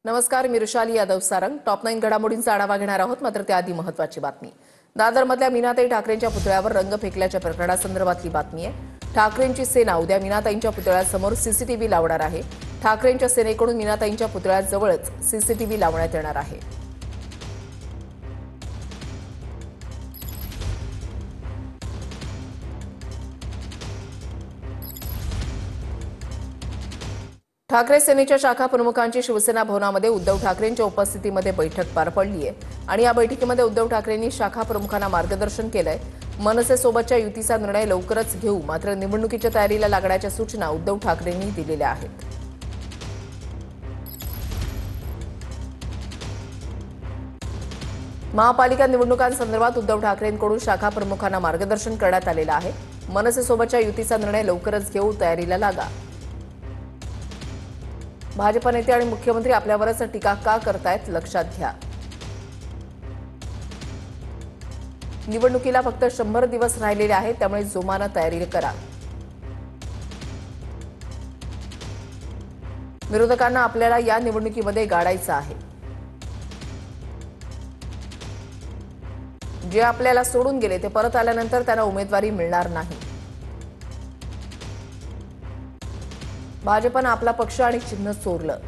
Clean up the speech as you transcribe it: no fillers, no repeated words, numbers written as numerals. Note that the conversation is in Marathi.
नमस्कार, मी ऋषाली यादव सारंग. टॉप 9 घडामोडींचा आढावा घेणार आहोत. मात्र त्याआधी महत्त्वाची बातमी. दादरमधल्या मीनाताई ठाकरेंच्या पुतळ्यावर रंग फेकल्याच्या प्रकरणासंदर्भातली बातमी आहे. ठाकरेंची सेना उद्या मीनाताईंच्या पुतळ्यासमोर सीसीटीव्ही लावणार आहे. ठाकरेंच्या सेनेकडून मीनाताईंच्या पुतळ्याजवळच सीसीटीव्ही लावण्यात येणार आहे. ठाकरे सेनेच्या शाखा प्रमुखांची शिवसेना भवनामध्ये उद्धव ठाकरेंच्या उपस्थितीमध्ये बैठक पार पडली आहे आणि या बैठकीमध्ये उद्धव ठाकरेंनी शाखा प्रमुखांना मार्गदर्शन केलंय. मनसेसोबतच्या युतीचा निर्णय लवकरच घेऊ, मात्र निवडणुकीच्या तयारीला लागण्याच्या सूचना उद्धव ठाकरेंनी दिलेल्या आहेत. महापालिका निवडणुकांसंदर्भात उद्धव ठाकरेंकडून शाखा प्रमुखांना मार्गदर्शन करण्यात आलेलं आहे. मनसेसोबतच्या युतीचा निर्णय लवकरच घेऊ, तयारीला लागा. भाजप नेते आणि मुख्यमंत्री आपल्यावरच टीका का करतायत, लक्षात घ्या. निवडणुकीला फक्त 100 दिवस राहिलेले आहेत, त्यामुळे जोमानं तयारी करा. विरोधकांना आपल्याला या निवडणुकीमध्ये गाडायचं आहे. जे आपल्याला सोडून गेले ते परत आल्यानंतर त्यांना उमेदवारी मिळणार नाही. भाजपनं आपला पक्ष आणि चिन्ह चोरलं.